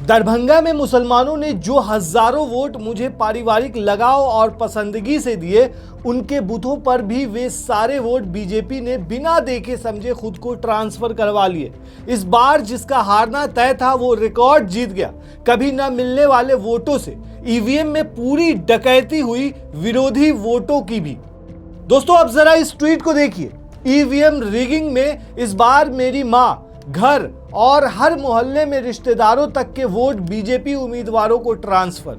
दरभंगा में मुसलमानों ने जो हजारों वोट मुझे पारिवारिक लगाव और पसंदगी से दिए, उनके बूथों पर भी वे सारे वोट बीजेपी ने बिना देखे समझे खुद को ट्रांसफर करवा लिए। इस बार जिसका हारना तय था वो रिकॉर्ड जीत गया। कभी न मिलने वाले वोटों से ईवीएम में पूरी डकैती हुई, विरोधी वोटों की भी। दोस्तों अब जरा इस ट्वीट को देखिए। ईवीएम रिगिंग में इस बार मेरी मां, घर और हर मोहल्ले में रिश्तेदारों तक के वोट बीजेपी उम्मीदवारों को ट्रांसफर।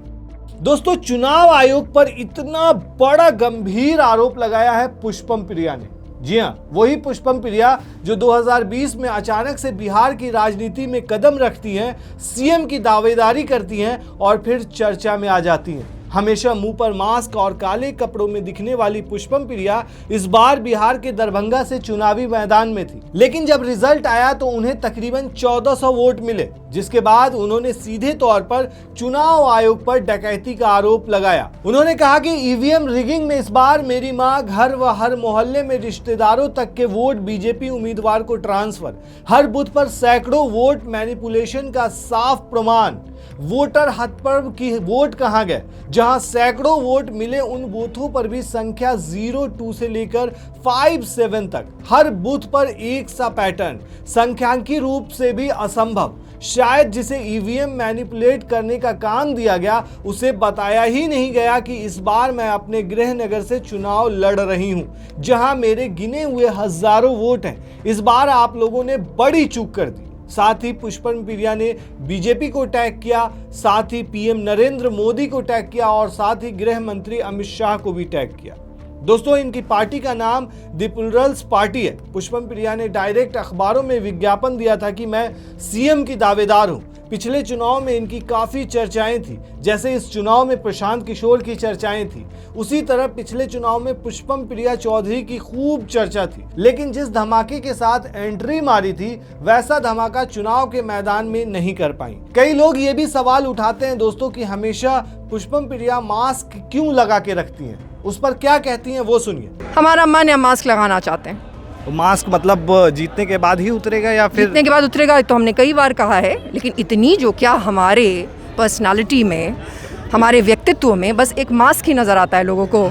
दोस्तों चुनाव आयोग पर इतना बड़ा गंभीर आरोप लगाया है पुष्पम प्रिया ने। जी हां, वही पुष्पम प्रिया जो 2020 में अचानक से बिहार की राजनीति में कदम रखती हैं, सीएम की दावेदारी करती हैं और फिर चर्चा में आ जाती हैं। हमेशा मुंह पर मास्क और काले कपड़ों में दिखने वाली पुष्पम प्रिया इस बार बिहार के दरभंगा से चुनावी मैदान में थी, लेकिन जब रिजल्ट आया तो उन्हें तकरीबन 1400 वोट मिले, जिसके बाद उन्होंने सीधे तौर पर चुनाव आयोग पर डकैती का आरोप लगाया। उन्होंने कहा कि ईवीएम रिगिंग में इस बार मेरी मां, घर व हर मोहल्ले में रिश्तेदारों तक के वोट बीजेपी उम्मीदवार को ट्रांसफर। हर बूथ पर सैकड़ों वोट मैनिपुलेशन का साफ प्रमाण। वोटर हथपर्व की वोट कहां गए? जहां सैकड़ों वोट मिले उन बूथों पर भी संख्या 02 से लेकर 57 तक, हर बूथ पर एक सा पैटर्न, सांख्यिकीय रूप से भी असंभव। शायद जिसे ईवीएम मैनिपुलेट करने का काम दिया गया उसे बताया ही नहीं गया कि इस बार मैं अपने गृह नगर से चुनाव लड़ रही हूं, जहां मेरे गिने हुए हजारों वोट हैं। इस बार आप लोगों ने बड़ी चूक कर दी। साथ ही पुष्पम प्रिया ने बीजेपी को टैग किया, साथ ही पीएम नरेंद्र मोदी को टैग किया और साथ ही गृह मंत्री अमित शाह को भी टैग किया। दोस्तों इनकी पार्टी का नाम द पीपल्स पार्टी है। पुष्पम प्रिया ने डायरेक्ट अखबारों में विज्ञापन दिया था कि मैं सीएम की दावेदार हूं। पिछले चुनाव में इनकी काफी चर्चाएं थी, जैसे इस चुनाव में प्रशांत किशोर की चर्चाएं थी, उसी तरह पिछले चुनाव में पुष्पम प्रिया चौधरी की खूब चर्चा थी। लेकिन जिस धमाके के साथ एंट्री मारी थी वैसा धमाका चुनाव के मैदान में नहीं कर पाई। कई लोग ये भी सवाल उठाते हैं दोस्तों कि हमेशा पुष्पम प्रिया मास्क क्यों लगा के रखती हैं? उस पर क्या कहती हैं वो सुनिए। हमारा मन या मास्क लगाना चाहते हैं। तो मास्क मतलब जीतने के बाद ही उतरेगा या फिर? जीतने के बाद उतरेगा तो हमने कई बार कहा है, लेकिन इतनी जो क्या हमारे पर्सनालिटी में, हमारे व्यक्तित्व में बस एक मास्क ही नजर आता है लोगों को।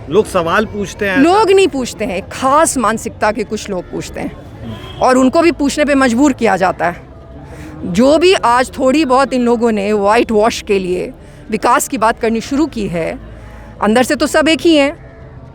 लोग सवाल पूछते हैं। लोग नहीं पूछते हैं, खास मानसिकता के कुछ लोग पूछते हैं और उनको भी पूछने पे मजबूर किया जाता है। जो भी आज थोड़ी बहुत इन लोगों ने वाइट वॉश के लिए विकास की बात करनी शुरू की है, अंदर से तो सब एक ही हैं,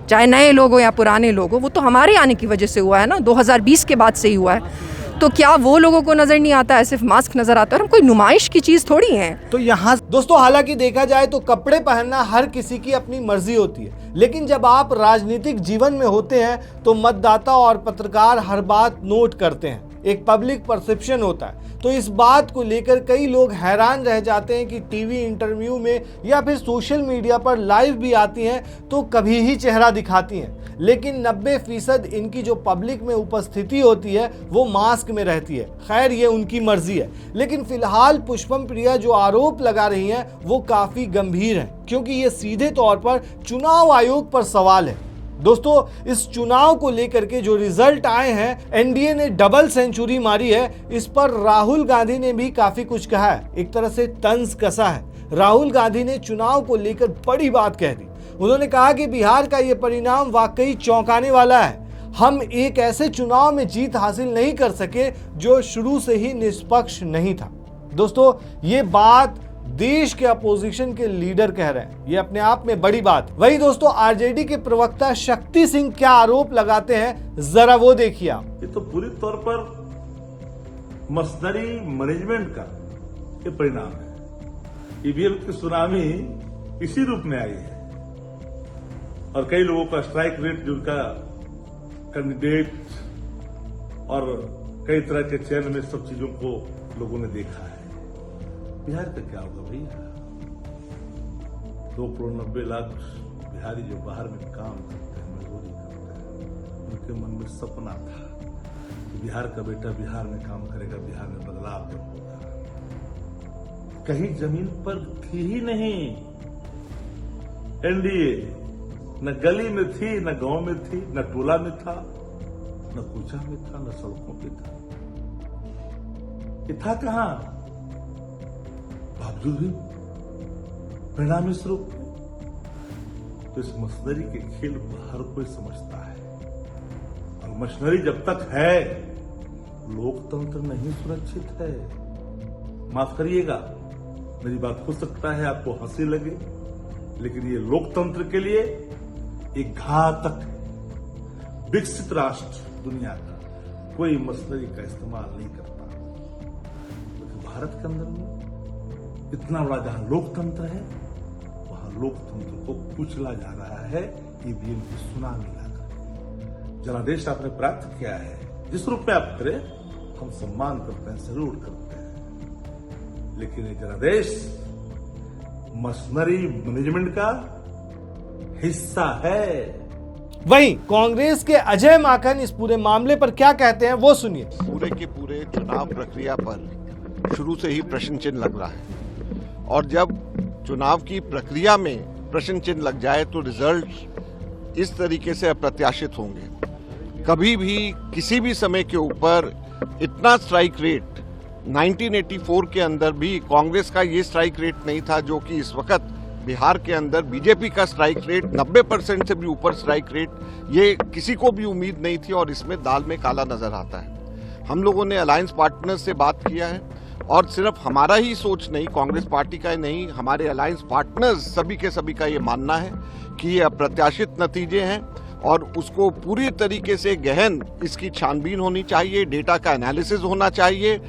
चाहे नए लोग हो या पुराने लोग हो। वो तो हमारे आने की वजह से हुआ है ना, 2020 के बाद से ही हुआ है। तो क्या वो लोगों को नजर नहीं आता है, सिर्फ मास्क नजर आता है? हम कोई नुमाइश की चीज थोड़ी है। तो यहाँ दोस्तों हालांकि देखा जाए तो कपड़े पहनना हर किसी की अपनी मर्जी होती है, लेकिन जब आप राजनीतिक जीवन में होते हैं तो मतदाता और पत्रकार हर बात नोट करते हैं, एक पब्लिक परसेप्शन होता है। तो इस बात को लेकर कई लोग हैरान रह जाते हैं कि टीवी इंटरव्यू में या फिर सोशल मीडिया पर लाइव भी आती हैं तो कभी ही चेहरा दिखाती हैं, लेकिन 90% इनकी जो पब्लिक में उपस्थिति होती है वो मास्क में रहती है। खैर ये उनकी मर्जी है, लेकिन फिलहाल पुष्पम प्रिया जो आरोप लगा रही हैं वो काफी गंभीर है, क्योंकि ये सीधे तौर पर चुनाव आयोग पर सवाल है। दोस्तों इस चुनाव को लेकर के जो रिजल्ट आए हैं, एनडीए ने डबल सेंचुरी मारी है, इस पर राहुल गांधी ने भी काफी कुछ कहा है, एक तरह से तंज कसा है। राहुल गांधी ने चुनाव को लेकर बड़ी बात कह दी। उन्होंने कहा कि बिहार का ये परिणाम वाकई चौंकाने वाला है। हम एक ऐसे चुनाव में जीत हासिल नहीं कर सके जो शुरू से ही निष्पक्ष नहीं था। दोस्तों ये बात देश के अपोजिशन के लीडर कह रहे हैं, ये अपने आप में बड़ी बात। वही दोस्तों आरजेडी के प्रवक्ता शक्ति सिंह क्या आरोप लगाते हैं, जरा वो देखिए आप। ये तो पूरी तौर पर मशीनरी मैनेजमेंट का ये परिणाम है। ईवीएम की सुनामी इसी रूप में आई है और कई लोगों का स्ट्राइक रेट, जिनका कैंडिडेट और कई तरह के चयन में सब चीजों को लोगों ने देखा है। बिहार का क्या होगा भैया? 2,90,00,000 बिहारी जो बाहर में काम करते हैं, मजदूरी करते हैं, उनके मन में सपना था कि बिहार का बेटा बिहार में काम करेगा, बिहार में बदलाव जब होगा। कहीं जमीन पर थी ही नहीं एनडीए, न गली में थी, न गांव में थी, न टोला में था, न कूचा में था, न सड़कों पे था। ये था कहां? बावजूद भी परिणाम इस रूप में, तो इस मशीनरी के खेल को हर कोई समझता है। और मशीनरी जब तक है, लोकतंत्र नहीं सुरक्षित है। माफ करिएगा, मेरी बात हो सकता है आपको हंसी लगे, लेकिन ये लोकतंत्र के लिए एक घातक है। विकसित राष्ट्र दुनिया का कोई मशीनरी का इस्तेमाल नहीं करता, लेकिन भारत के अंदर में इतना बड़ा जहां लोकतंत्र है, वहां लोकतंत्र को कुचला जा रहा है ईवीएम की सुनामी लाकर। जनादेश आपने प्राप्त किया है, जिस रूप में आप करें हम सम्मान करते हैं, सैल्यूट करते हैं, लेकिन ये जनादेश मशीनरी मैनेजमेंट का हिस्सा है। वहीं कांग्रेस के अजय माकन इस पूरे मामले पर क्या कहते हैं वो सुनिए। पूरे के पूरे चुनाव प्रक्रिया पर शुरू से ही प्रश्न चिन्ह लग रहा है, और जब चुनाव की प्रक्रिया में प्रश्न चिन्ह लग जाए तो रिजल्ट इस तरीके से अप्रत्याशित होंगे। कभी भी किसी भी समय के ऊपर इतना स्ट्राइक रेट 1984 के अंदर भी कांग्रेस का ये स्ट्राइक रेट नहीं था जो कि इस वक्त बिहार के अंदर बीजेपी का स्ट्राइक रेट 90% से भी ऊपर स्ट्राइक रेट, ये किसी को भी उम्मीद नहीं थी, और इसमें दाल में काला नजर आता है। हम लोगों ने अलायंस पार्टनर्स से बात किया है, और सिर्फ हमारा ही सोच नहीं, कांग्रेस पार्टी का ही नहीं, हमारे अलायंस पार्टनर्स सभी के सभी का ये मानना है कि ये अप्रत्याशित नतीजे हैं, और उसको पूरी तरीके से गहन इसकी छानबीन होनी चाहिए, डेटा का एनालिसिस होना चाहिए।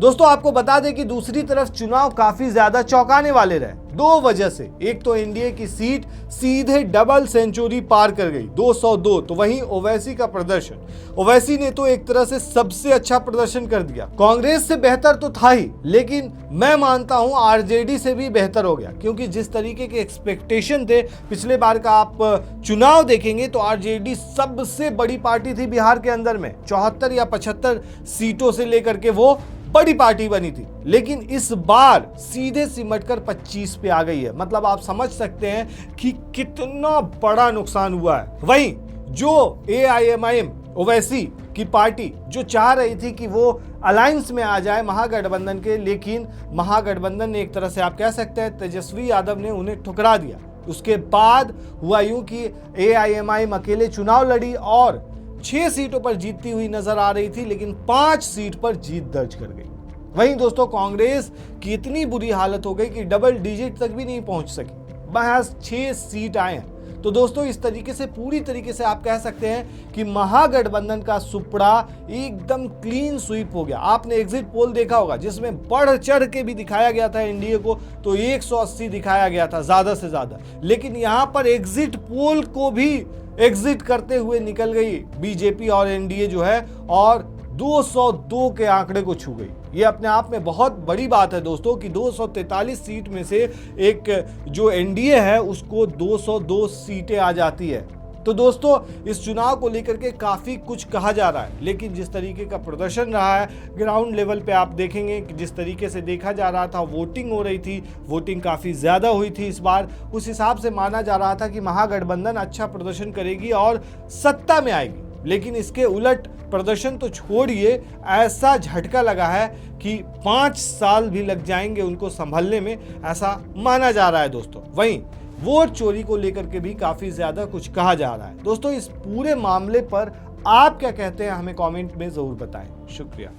दोस्तों आपको बता दें कि दूसरी तरफ चुनाव काफी ज्यादा चौंकाने वाले रहे, दो वजह से। एक तो एनडीए की सीट सीधे डबल सेंचुरी पार कर गई 202, तो वहीं ओवैसी का प्रदर्शन, ओवैसी ने तो एक तरह से सबसे अच्छा प्रदर्शन कर दिया। कांग्रेस से बेहतर तो था ही, लेकिन मैं मानता हूं आरजेडी से भी बेहतर हो गया, क्योंकि जिस तरीके के एक्सपेक्टेशन थे, पिछले बार का आप चुनाव देखेंगे तो आरजेडी सबसे बड़ी पार्टी थी बिहार के अंदर में, 74 या 75 सीटों से लेकर के वो बड़ी पार्टी बनी थी, लेकिन इस बार सीधे सिमटकर 25 पे आ गई है। मतलब आप समझ सकते हैं कि कितना बड़ा नुकसान हुआ है। वहीं जो AIMIM ओवैसी की पार्टी जो चाह रही थी कि वो अलायंस में आ जाए महागठबंधन के, लेकिन महागठबंधन ने एक तरह से आप कह सकते हैं तेजस्वी यादव ने उन्हें ठुकरा दिया। उसके बाद हुआ यूं कि AIMIM अकेले चुनाव लड़ी और 6 सीटों पर जीतती हुई नजर आ रही थी, लेकिन 5 सीट पर जीत दर्ज कर गई। वहीं दोस्तों कांग्रेस की इतनी बुरी हालत हो गई कि डबल डिजिट तक भी नहीं पहुंच सकी, महज 6 सीट आए हैं। तो दोस्तों इस तरीके से पूरी तरीके से आप कह सकते हैं कि महागठबंधन का सुपड़ा एकदम क्लीन स्वीप हो गया। आपने एग्जिट पोल देखा होगा जिसमें बढ़ चढ़ के भी दिखाया गया था एनडीए को, तो 180 दिखाया गया था ज्यादा से ज्यादा, लेकिन यहां पर एग्जिट पोल को भी एग्जिट करते हुए निकल गई बीजेपी और एनडीए जो है, और 202 के आंकड़े को छू गई। ये अपने आप में बहुत बड़ी बात है दोस्तों कि 243 सीट में से एक जो एनडीए है उसको 202 सीटें आ जाती है। तो दोस्तों इस चुनाव को लेकर के काफ़ी कुछ कहा जा रहा है, लेकिन जिस तरीके का प्रदर्शन रहा है ग्राउंड लेवल पे आप देखेंगे कि जिस तरीके से देखा जा रहा था, वोटिंग हो रही थी, वोटिंग काफ़ी ज़्यादा हुई थी इस बार, उस हिसाब से माना जा रहा था कि महागठबंधन अच्छा प्रदर्शन करेगी और सत्ता में आएगी। लेकिन इसके उलट प्रदर्शन तो छोड़िए, ऐसा झटका लगा है कि 5 साल भी लग जाएंगे उनको संभलने में, ऐसा माना जा रहा है दोस्तों। वहीं वोट चोरी को लेकर के भी काफी ज्यादा कुछ कहा जा रहा है। दोस्तों इस पूरे मामले पर आप क्या कहते हैं हमें कमेंट में जरूर बताएं। शुक्रिया।